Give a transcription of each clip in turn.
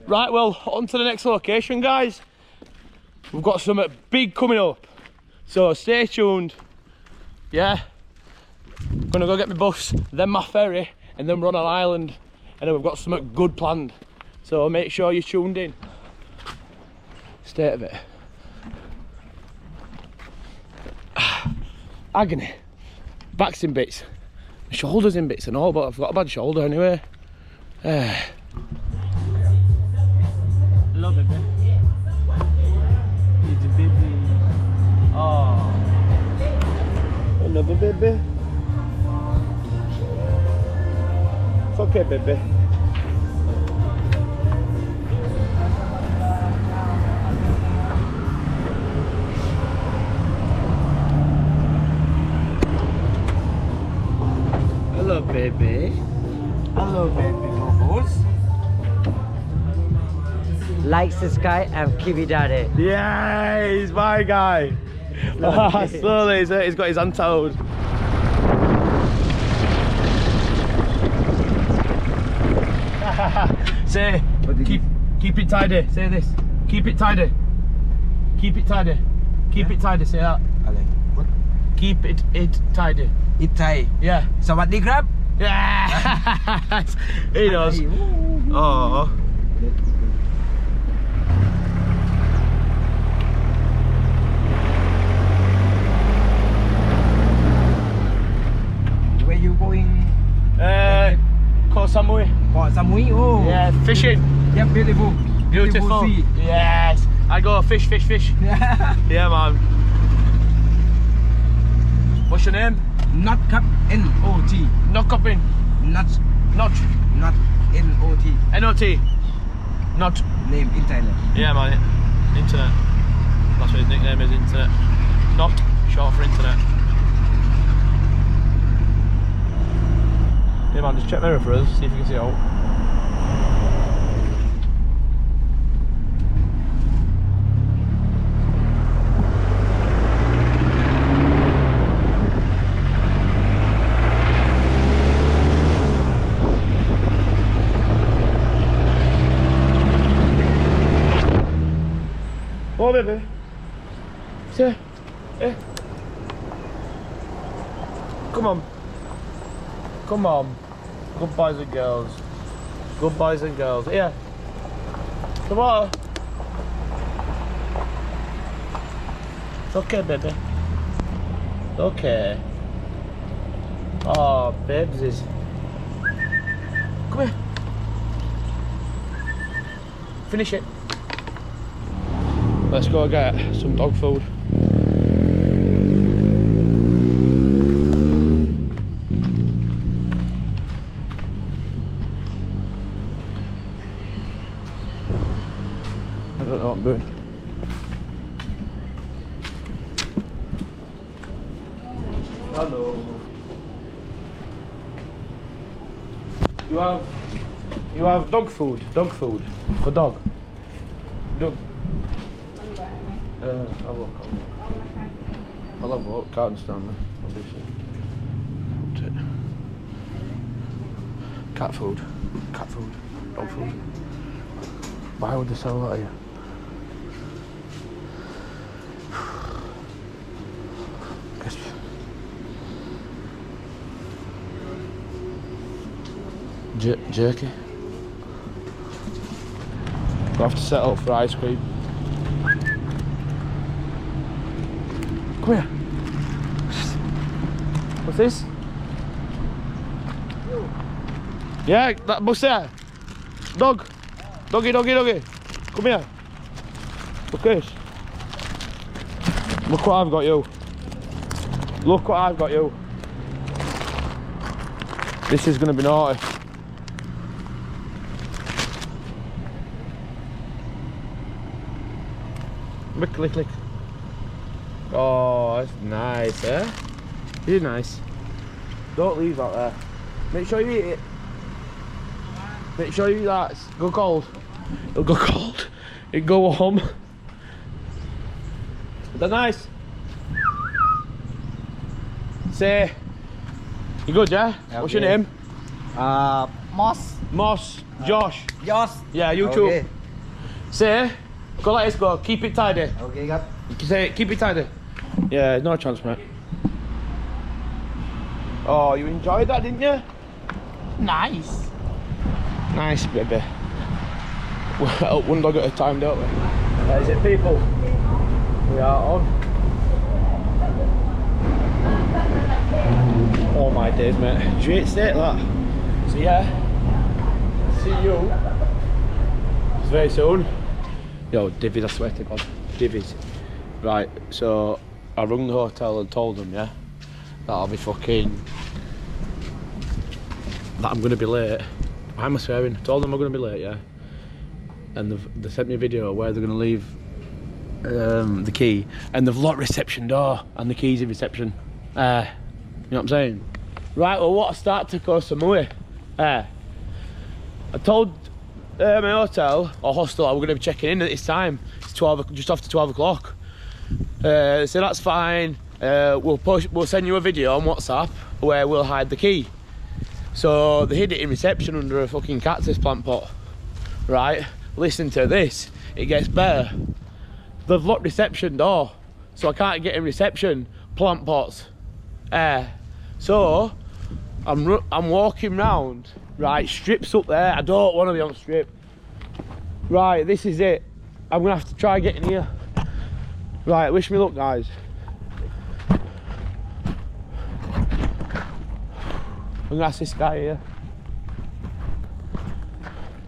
Right, well, on to the next location, guys. We've got something big coming up, so stay tuned. Yeah, gonna go get my bus, then my ferry, and then we're on an island, and then we've got something good planned. So make sure you're tuned in. State of it. Agony. Back's in bits. My shoulder's in bits and all, but I've got a bad shoulder anyway. Love it, baby. It's a baby. Oh. Another baby. It's okay, baby. Hello, baby. Hello, baby boo-boos. Like, subscribe, and keep it at it. Yeah, he's my guy. Slowly, he's got his hand towed. Say, keep it tidy. Say this. Keep it tidy. Keep it tidy. Keep it tidy. Say that. What? Keep it tidy. It Thai. Yeah. สวัสดีครับ Yeah. He knows. Oh. Where you going? Samui. Samui. Oh. Yeah, fishing. Yeah, beautiful. Beautiful. Sea. Yes. I go fish. Yeah, man. What's your name? Not cup N-O-T. Knock up in. Not Not. N-O-T. N-O-T. Not. Name in Thailand. Yeah, man. Internet. That's what his nickname is, Internet. Not short for internet. Yeah, man, just check mirror for us, see if you can see out. Oh, baby. Say, eh. Come on. Come on. Good boys and girls. Good boys and girls. Yeah. Come on. It's okay, baby. It's okay. Oh, babesies. Come here. Finish it. Let's go get some dog food. I don't know what I'm doing. Hello. You have dog food for dog. Dog. I'll walk. I'll have a walk. Can't stand there, obviously. Cat food, dog food. Why would they sell that here? Jerky. We'll have to set up for ice cream. Come here. What's this? Yeah, that bus there. Dog. Doggy. Come here. Look at this. Look what I've got you. Look what I've got you. This is going to be naughty. Click. Oh, that's nice, eh? It is nice. Don't leave that there. Make sure you eat it. Make sure you eat that. Go cold. It'll go cold. It'll go warm. They're nice. Say, you good, yeah? What's your name? Moss. Moss, Josh. Yours. Yeah, you too. Okay. Say, go like this, go. Keep it tidy. Okay,ครับ Say it, keep it tidy. Yeah, no chance, mate. Oh, you enjoyed that, didn't you? Nice. Nice, baby. We're up one dog at a time, don't we? Is it people? We are on. Oh my days, mate. Great state that. So yeah, see you very soon. Yo, divvies, I swear to God, divvies. Right, so I rung the hotel and told them, yeah, that I'll be fucking, that I'm gonna be late. Why am I swearing? I told them I'm gonna be late, yeah. And they sent me a video where they're gonna leave the key, and they've locked reception door, and the key's in reception. You know what I'm saying? Right, well, what I start to go Samui. I told my hotel or hostel I were going to be checking in at this time. It's 12, just after 12 o'clock. They said that's fine. We'll send you a video on WhatsApp where we'll hide the key. So they hid it in reception under a fucking cactus plant pot. Right, listen to this. It gets better. They've locked reception door, so I can't get in reception. Plant pots. So I'm walking round, right, strip's up there. I don't want to be on strip. Right, this is it. I'm gonna have to try getting here. Right, wish me luck, guys. I'm gonna ask this guy here.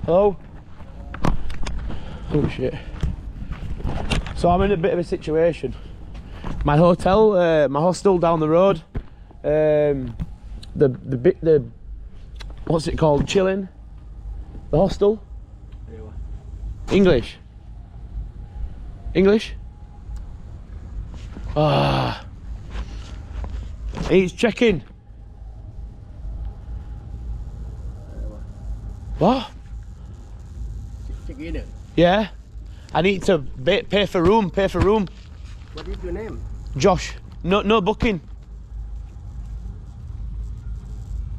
Hello? Oh shit. So I'm in a bit of a situation. My hotel, my hostel down the road, the what's it called? Chilling. The hostel. English. English. Ah. He's checking. What? Check in. Yeah. I need to pay for room. Pay for room. What is your name? Josh. No booking.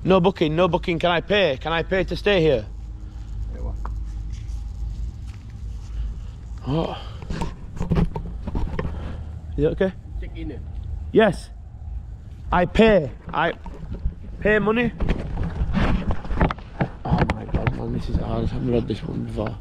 No booking, no booking. Can I pay? Can I pay to stay here? Oh. Is it okay? Check in. Yes. I pay. I pay money. Oh my God, man, this is hard. I've never had this one before.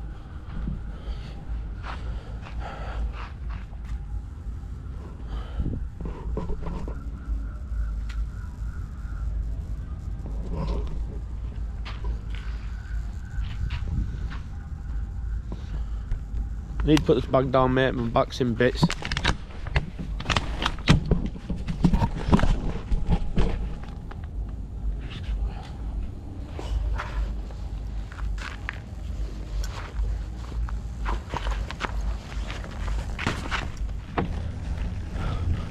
I need to put this bag down, mate. My back's in bits.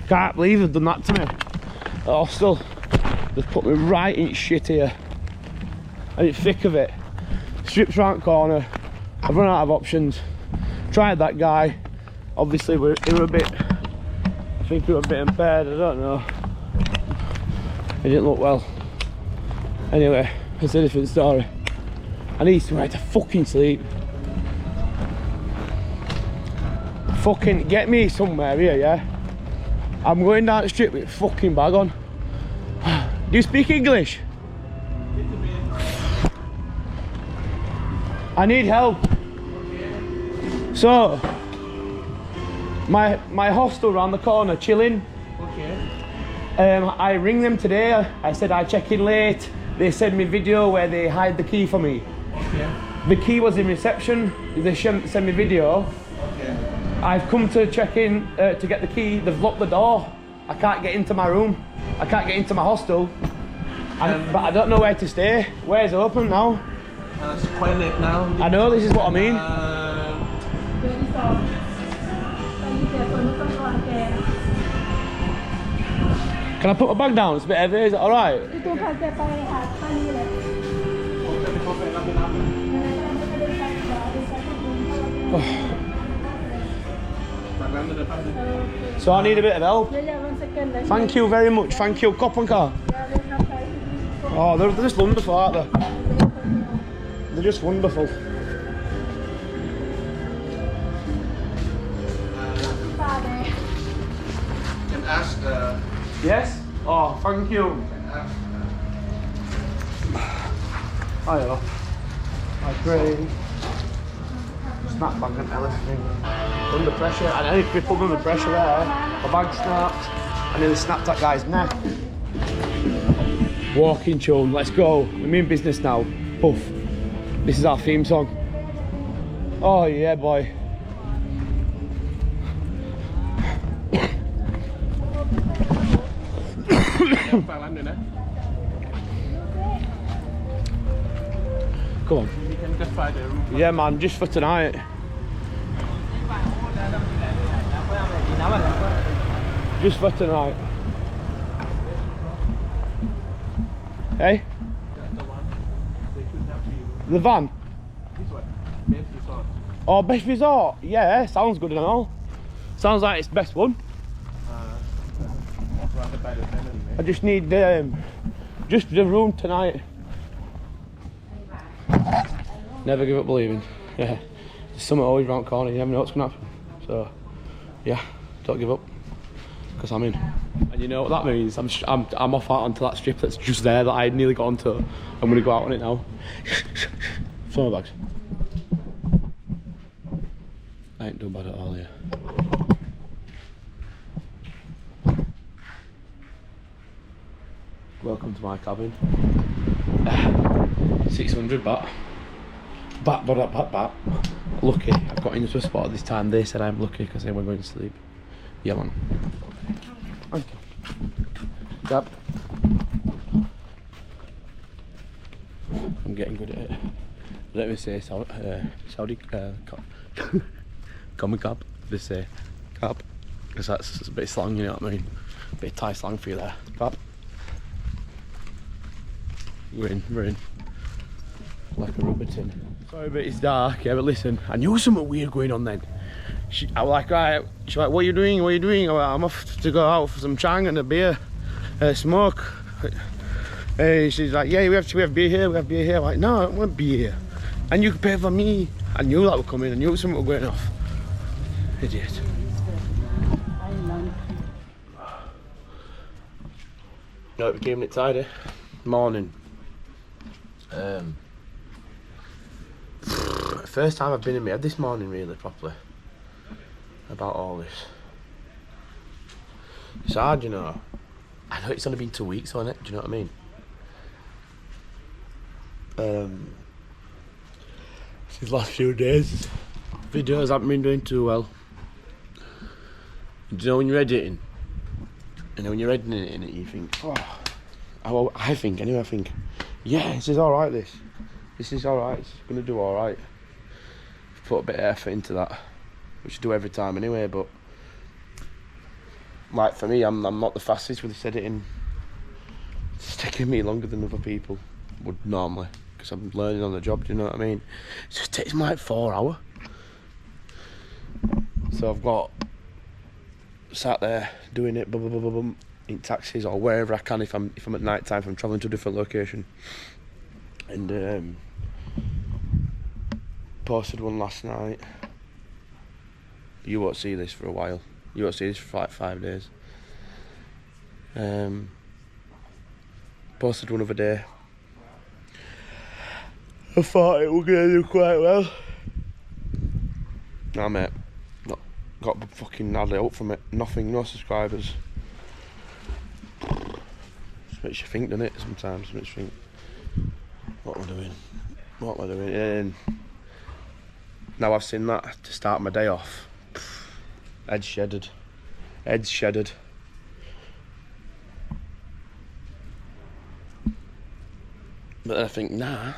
Can't believe they've done that to me. At hostel, they've put me right in shit here. I'm in the thick of it. Strips round corner. I've run out of options. Tried that guy. Obviously, we were a bit. I think we were a bit impaired. I don't know. It didn't look well. Anyway, it's a different story. I need somewhere to fucking sleep. Fucking get me somewhere here, yeah? I'm going down the street with a fucking bag on. Do you speak English? I need help. So, my hostel round the corner, chilling. Okay. I ring them today. I said I check in late. They send me video where they hide the key for me. Okay. The key was in reception. They send me video. Okay. I've come to check in to get the key. They've locked the door. I can't get into my room. I can't get into my hostel. But I don't know where to stay. Where's open now? It's quite late now. I know, this is what I mean. Can I put my bag down? It's a bit heavy, is it alright? So I need a bit of help. Thank you very much, thank you. Cop and car. Oh, they're just wonderful, aren't they? They're just wonderful. Can ask Yes? Oh, thank you. Hiya. My brain. Snap bag and everything. Under pressure. I nearly crippled under pressure there. My bag snapped. I nearly snapped that guy's neck. Walking tune, let's go. We're in business now. Puff. This is our theme song. Oh yeah, boy. Thailand nữa. Come on. We can just find the room. Yeah, man, just for tonight. Just for tonight. Hey? The one they should have you. The van? This one. Best resort. Oh, best resort? Yeah, sounds good and all. Sounds like it's the best one. Surrounded by the family. I just need just the room tonight. Never give up believing. Yeah. There's something always round the corner, you never know what's gonna happen. So yeah, don't give up. Because I'm in. And you know what that means? I'm off out onto that strip that's just there that I nearly got onto. I'm gonna go out on it now. Throw my bags. I ain't doing bad at all here. Welcome to my cabin. 600 baht. Bat. Lucky, I've got into a spot at this time. They said I'm lucky because they were going to sleep. Yeah, man. Thank you. Yep. I'm getting good at it. Let me say Saudi Common cab. They say cab. Because that's a bit of slang, you know what I mean? A bit of Thai slang for you there. Cab. We're in. Like a rubber tin. Sorry, but it's dark. Yeah, but listen, I knew something weird going on then. I was like, right. She's like, what are you doing? I'm like, I'm off to go out for some chang and a beer, smoke. She's like, yeah, we have beer here. I'm like, no, I don't want beer here. And you can pay for me. I knew that would come in. I knew something was going off. Idiot. No, it became a bit tidy. Morning. First time I've been in my head this morning really properly about all this. It's hard, you know. I know it's only been 2 weeks on it, do you know what I mean? These last few days videos haven't been doing too well. Do you know when you're editing? And when you're editing it you think, I think, yeah, this is alright this is alright, it's gonna do alright. Put a bit of effort into that, which I do every time anyway, but like for me, I'm not the fastest with this editing. It's taking me longer than other people would normally, because I'm learning on the job, do you know what I mean? It just takes me like 4 hours. So I've got sat there doing it in taxis or wherever I can if I'm at night time, if I'm travelling to a different location. And posted one last night. You won't see this for a while. You won't see this for like 5 days. Posted one other day. I thought it was gonna do quite well. Nah, mate. Not got fucking hardly out from it. Nothing, no subscribers. Just makes you think, doesn't it? Sometimes makes you think, what am I doing? And now I've seen that to start my day off. Head shedded. But then I think, nah,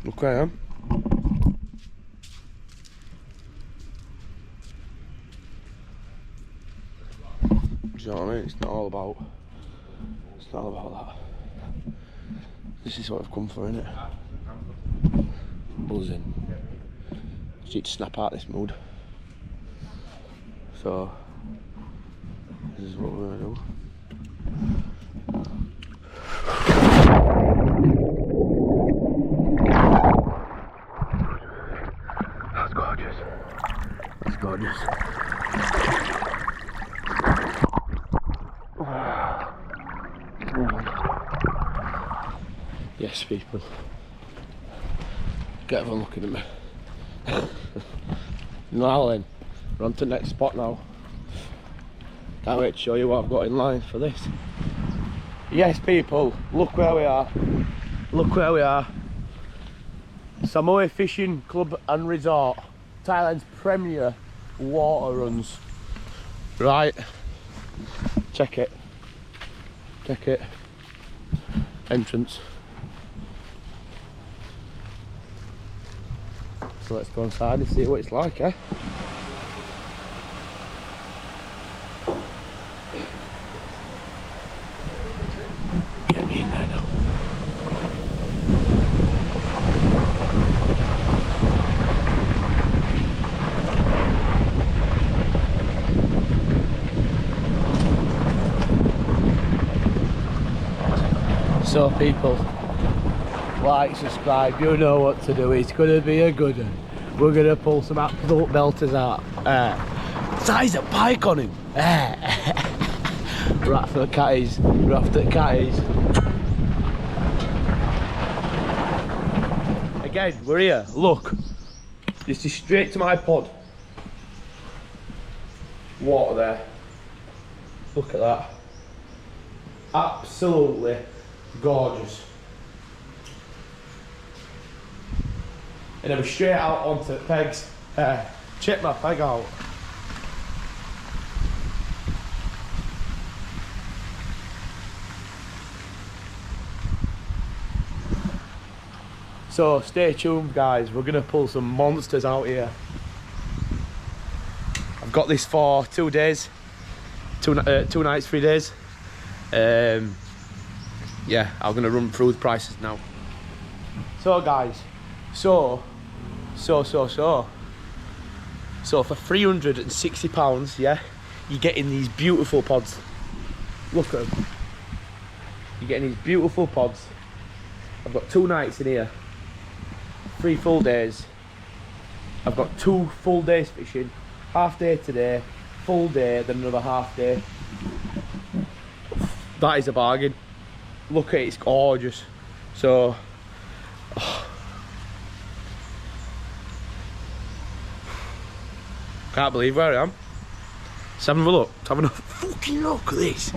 look where I am. Do you know what I mean? It's not all about that. This is what I've come for, innit? Buzzing. Just need to snap out this mood. So, this is what we're gonna do. gorgeous. It's gorgeous. Yes, people. Get everyone looking at me. Now then, we're on to the next spot now. Can't wait to show you what I've got in line for this. Yes, people, look where we are. Look where we are. Samui Fishing Club and Resort. Thailand's premier water runs. Right. Check it. Check it. Entrance. So let's go inside and see what it's like, eh? Get me in there now. So people, like, subscribe, you know what to do. It's gonna be a good one. We're gonna pull some absolute belters out. Size a pike on him. We're after the catties. We're after the catties. Again, we're here. Look, this is straight to my pod. Water there. Look at that. Absolutely gorgeous. And then we're straight out onto the pegs. Check my peg out. So stay tuned, guys. We're gonna pull some monsters out here. I've got this for 2 days, 2 nights, 3 days. Yeah, I'm gonna run through the prices now. So guys, so for £360, yeah, you're getting these beautiful pods. Look at them. You're getting these beautiful pods. I've got 2 nights in here, 3 full days. I've got 2 full days fishing, half day today, full day, then another half day. That is a bargain. Look at it, it's gorgeous. So, can't believe where I am. Let's have a look. Let's have a fucking look at this.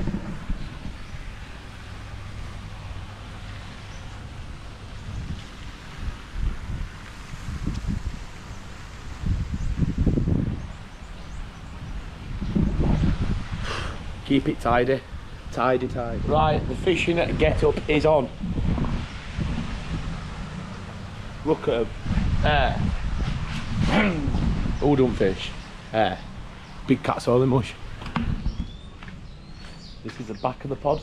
Keep it tidy. Tidy. Right, the fishing get up is on. Look at them. Who don't fish? Big cat's all in mush. This is the back of the pod.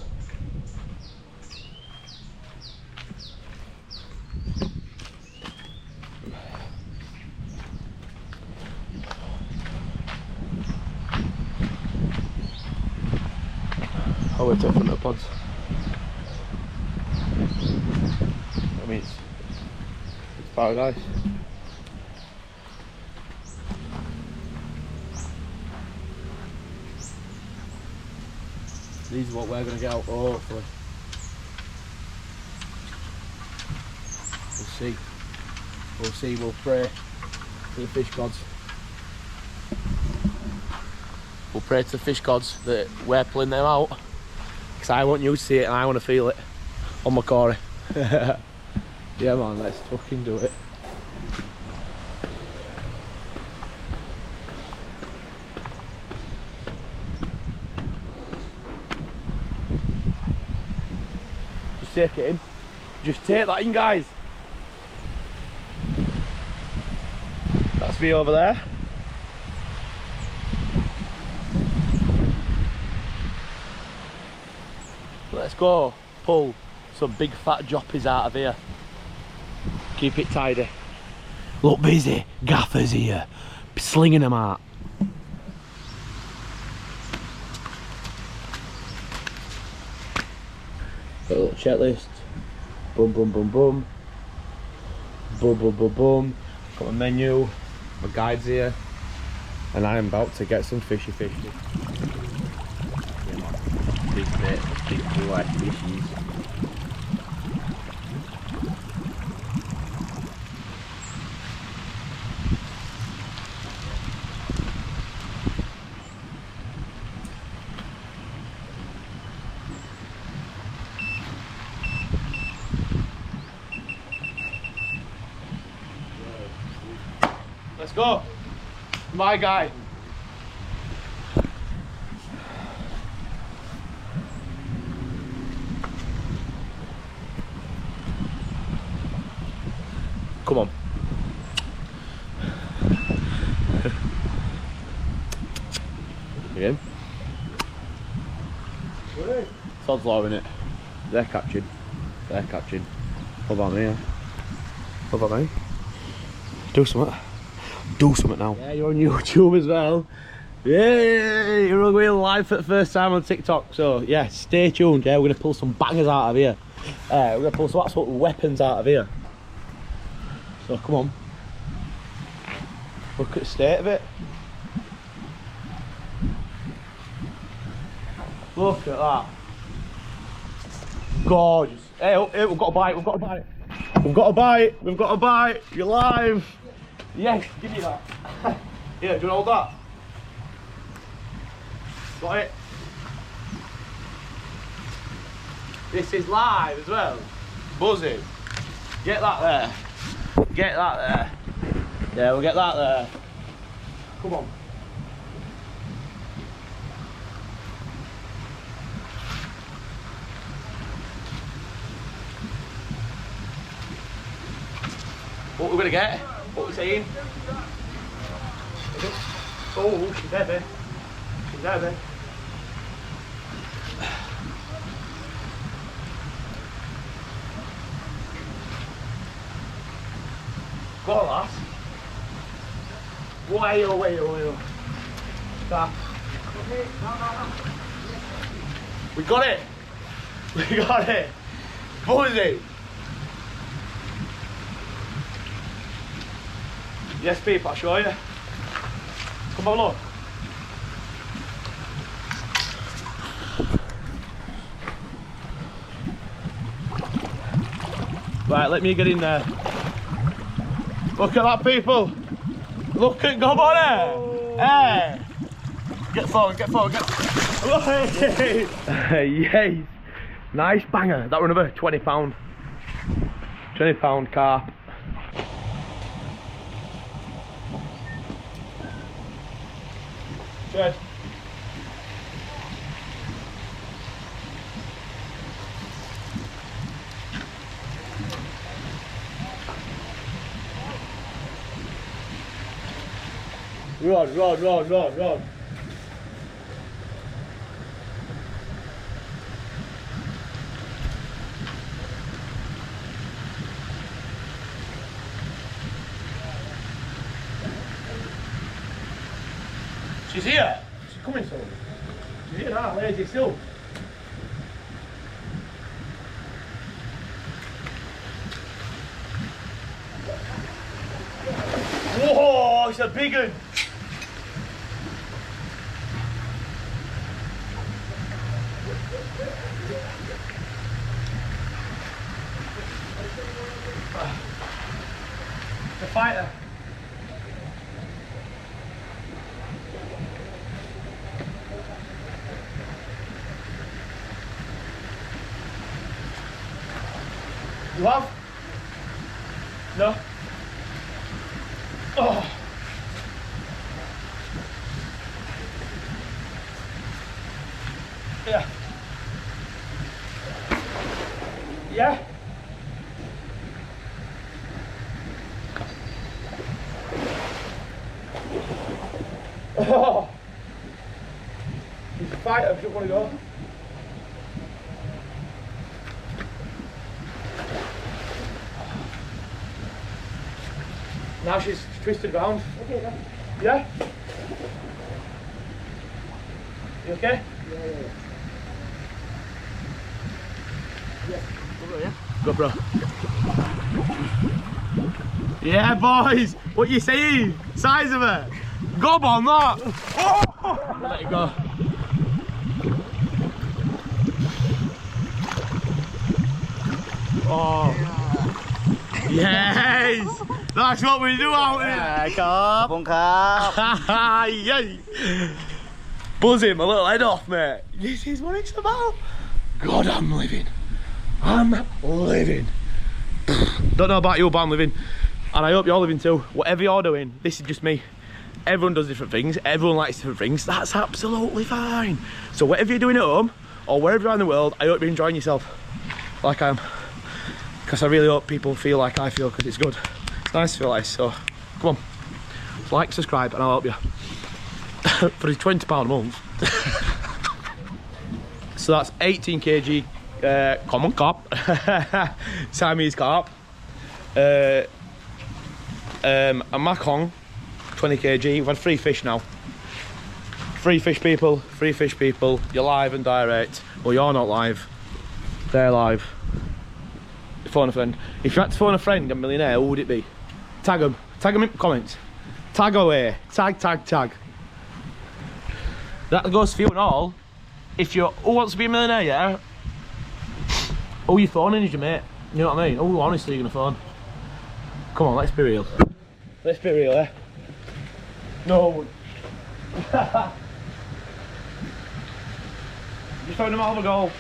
Oh, we're to the front of the pods. I mean, it's paradise. These are what we're going to get out, hopefully. We'll see, we'll pray to the fish gods. We'll pray to the fish gods that we're pulling them out. Because I want you to see it and I want to feel it on my Corey. Yeah man, let's fucking do it. Just take it in. Just take that in, guys. That's me over there. Let's go pull some big fat joppies out of here. Keep it tidy. Look busy, gaffers here, slinging them out. Got a little checklist. Boom, boom, boom, boom. Boom, boom, boom, boom. Got a menu. My guide's here, and I am about to get some fishy. Yeah, man. Big bit, big white fishies. Let's go. My guy. Come on. Again. Sod's law in it. They're catching. What about me? What about me? Do something. Do something now. Yeah, you're on YouTube as well. Yeah, you're going live for the first time on TikTok. So yeah, stay tuned. Yeah, we're gonna pull some bangers out of here. We're gonna pull some absolute weapons out of here. So come on. Look at the state of it. Look at that. Gorgeous. Hey, we've got a bite. You're live. Yes, give me that. Yeah, do you hold that? Got it? This is live as well. Buzzing. Get that there. Yeah, we'll get that there. Come on. What we're gonna get? What we're saying? Oh, she's heavy. Go on, lass. Way. Stop. We got it. Buzzy. Yes, people, I'll show you. Come on, look. Right, let me get in there. Look at that, people. Look at, come on there. Hey. Get forward. Yes. Nice banger. That were another £20. £20 carp. Cheers. Run. She's here. She's coming soon. She's here now. Lazy still. Whoa, it's a big one. The fighter. You have? No? Oh. Yeah. Yeah? Oh. He's a fighter, if you want to go. Now she's twisted round. Okay, then. Yeah? You okay? Yeah. Go, bro, yeah? Go, bro. Yeah, boys. What you saying? Size of it. Gob on that. Oh! Let it go. Oh. Yes. That's what we do out here. Yay. Buzzing my little head off, mate. This is what it's about. God, I'm living. I'm living. Don't know about you, but I'm living. And I hope you're living too. Whatever you're doing, this is just me. Everyone does different things. Everyone likes different things. That's absolutely fine. So whatever you're doing at home, or wherever you are in the world, I hope you're enjoying yourself. Like I am. Because I really hope people feel like I feel, because it's good. It's nice to feel nice, so come on. Like, subscribe, and I'll help you. For £20 a month. So that's 18 kg common carp. Siamese carp. A macong, 20 kg. We've had 3 fish now. 3 fish people, 3 fish people. You're live and direct. Well, you're not live. They're live. Phone a friend. If you had to phone a friend, a millionaire, who would it be? Tag them. Tag them in the comments. Tag away. Tag, tag, tag. That goes for you and all. If you who wants to be a millionaire, yeah? Who you phoning is your mate. You know what I mean? Who honestly are you gonna phone? Come on, let's be real. Let's be real, eh? No one. Just found him out of a goal.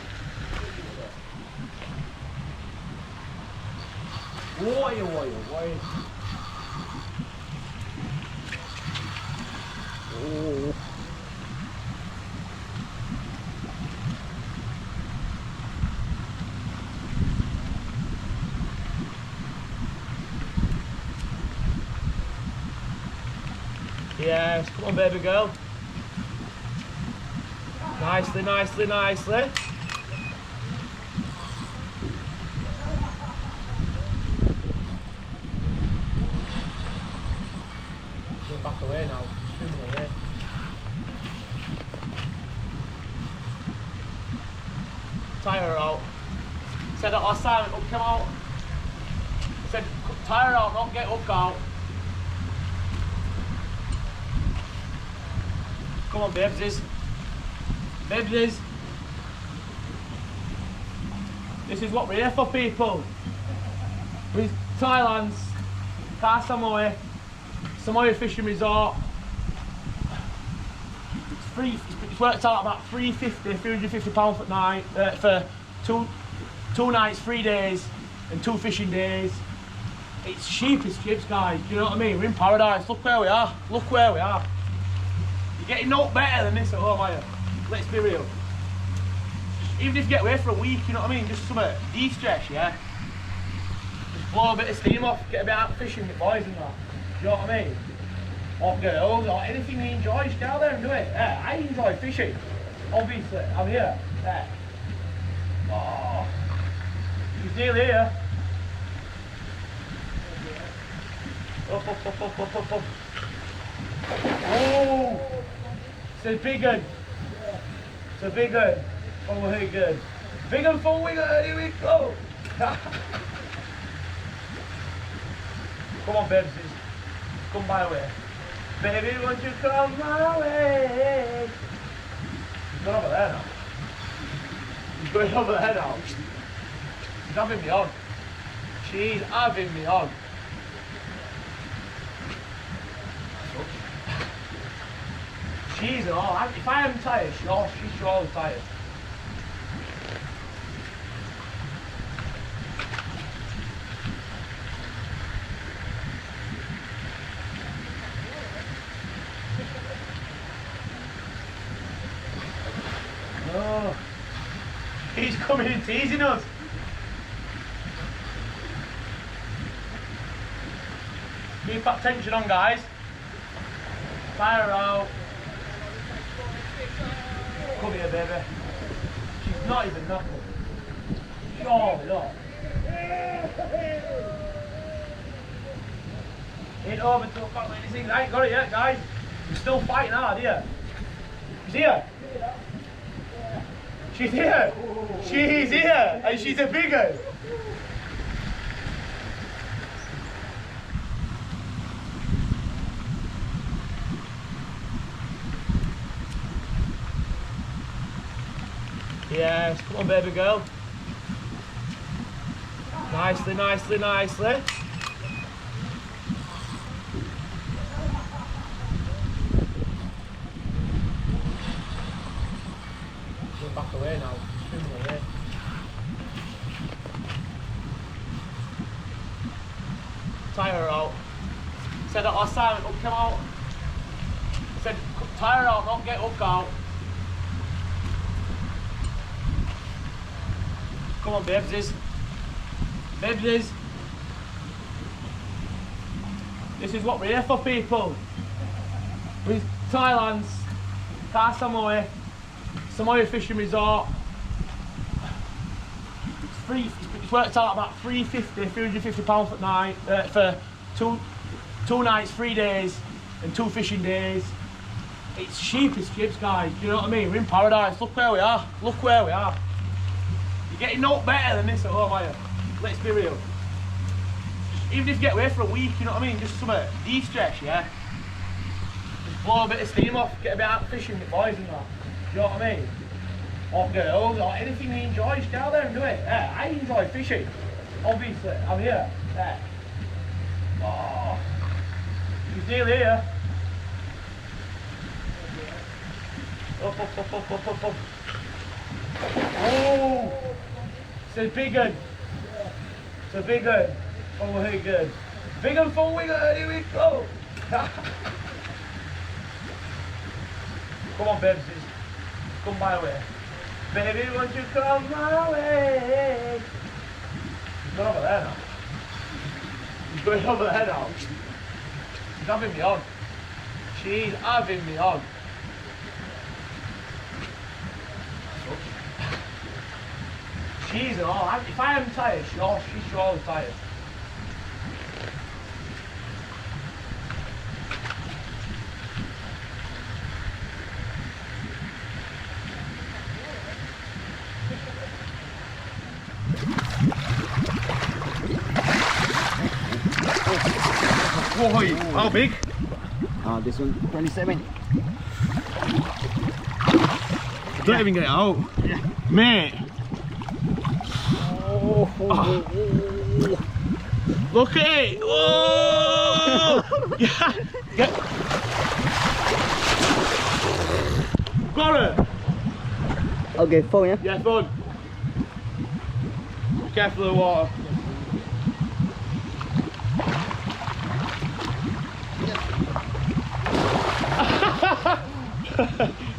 Why? Oh. Yes, come on baby girl. Nicely, nicely, nicely. Going back away now, swimming away. Tire her out. Said that last time, hook come out. Said tire her out, not get hook out. Come on, babesies. Babesies. This is what we're here for, people. With Thailand's Samui, Samui Fishing Resort. It's free. It's worked out about £350 for night for two nights, 3 days, and 2 fishing days. It's cheap as chips, guys. Do you know what I mean? We're in paradise. Look where we are. Look where we are. You're getting no better than this at home, are you? Let's be real. Even if you get away for a week, you know what I mean? Just some de-stress, yeah? Just blow a bit of steam off, get a bit out fishing with boys and that. You know what I mean? Or girls, or anything you enjoy, just get out there and do it. Yeah, I enjoy fishing. Obviously, I'm here. Yeah. Oh. She's nearly here. Up. Oh! It's a big one. It's a big one. Oh my god. Big one for wigger, here we go. Come on, babes. Come my way. Baby, won't you come my way? He's going over there now. He's going over there now. She's having me on. She's having me on. She's all. If I am tired, she's surely tired. No. He's coming and teasing us. Keep that tension on, guys. Fire out. Come here, baby. She's not even knuckle. Surely not. Ain't over till the fat lady sings. I ain't got it yet, guys. I'm still fighting hard here. She's here. She's here. She's here. And she's a big one. Yes, come on baby girl. Nicely, nicely, nicely. Go back away now. Swimming away. Tire her out. Said that last time, up come out. Said tire her out, not get up out. Come on, babesies. Babesies. This is what we're here for, people. With Thailand's Samui, Samui Fishing Resort. It's free. It's worked out about £350 for night for two nights, 3 days, and 2 fishing days. It's cheap as chips, guys. Do you know what I mean? We're in paradise. Look where we are. Look where we are. You're getting no better than this at home, are you? Let's be real. Even if you get away for a week, you know what I mean? Just some de-stress, yeah? Just blow a bit of steam off, get a bit out fishing with boys and that. Do you know what I mean? Or girls, or anything you enjoy, just get out there and do it. Yeah, I enjoy fishing. Obviously, I'm here. Yeah. Oh, he's nearly here. Up, up, up, up, up, up, up. Oh! It's a big one. It's a big one. Oh my god. Big one for wigger, here we go. Come on, babes. Come my way. Baby, won't you come my way? He's going over there now. He's going over there now. She's having me on. She's having me on. She's all. If I am tired, she's always tired. Whoa, how big? This one, 27. Don't even get it out. Yeah. Mate. Oh. Look at it! Oh! Yeah! Get. Got it! Okay, phone, yeah? Yeah, fun. Be careful of the water.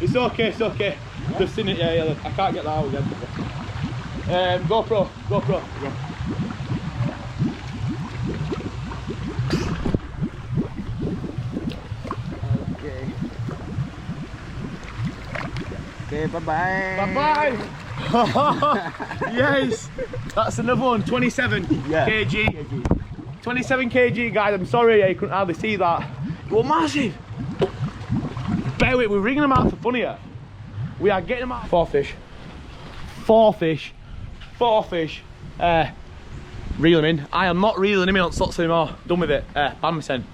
It's okay, it's okay. Just in it, yeah, I can't get that out again. GoPro. Okay, bye-bye. Bye-bye! Yes! That's another one, 27 kg. 27 kg, guys, I'm sorry you couldn't hardly see that. It was massive! Bear with, we're ringing them out for fun here. We are getting them out. 4 fish. 4 fish. 4 fish. Reel them in. I am not reeling him in on slots anymore. Done with it. Ban me sen.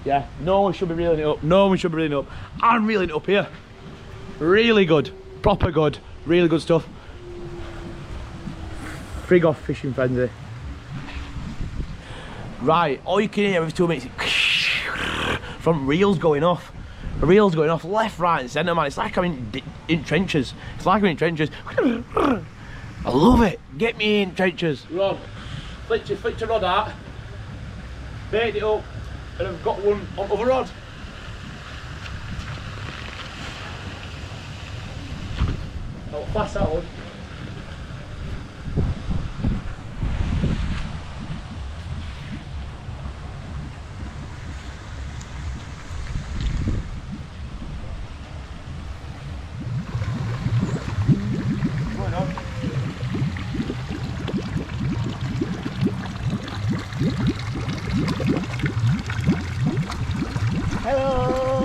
Yeah, no one should be reeling it up. No one should be reeling it up. I'm reeling it up here. Really good. Proper good. Really good stuff. Frig off fishing frenzy. Right, all you can hear every 2 minutes from reels going off. Reels going off left, right and centre, man. It's like I'm in trenches. It's like I'm in trenches. I love it. Get me in trenches. Rod. Flick your rod out. Bait it up. And I've got one on other rod. I'll pass that one.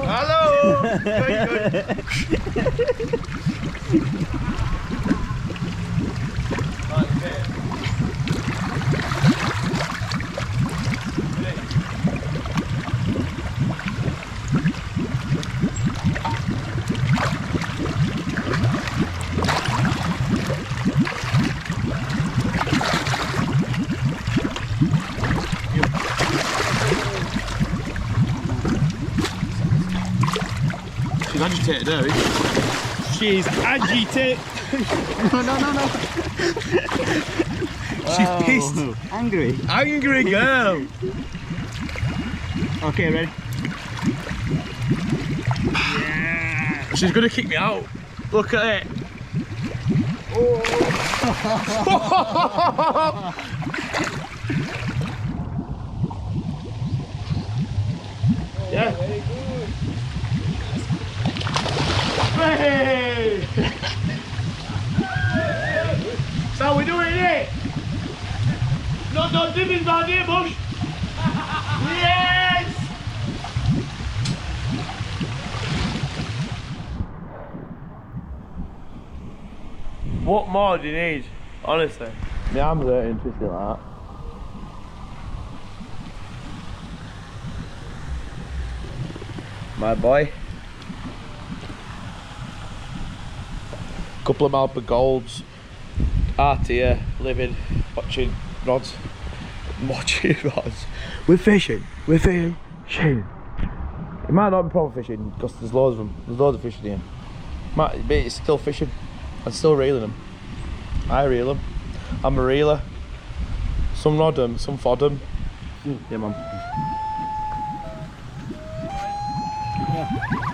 Hello! Good. She's agitated there, isn't she? She's agitated. No. She's pissed. Angry. Angry girl. Okay, ready? Yeah. She's gonna kick me out. Look at it. Oh. Yeah. Very good. Hey. So we're doing it. No dipping down here, Bush. Yes. What more do you need? Honestly. My arms are interesting like that. My boy. Couple of Malpa Golds. Art here, living, watching rods. We're fishing. It might not be proper fishing because there's loads of them. There's loads of fish in here. But it's still fishing. I'm still reeling them. I reel them. I'm a reeler. Some rod them, some fod them. Yeah, man. Yeah.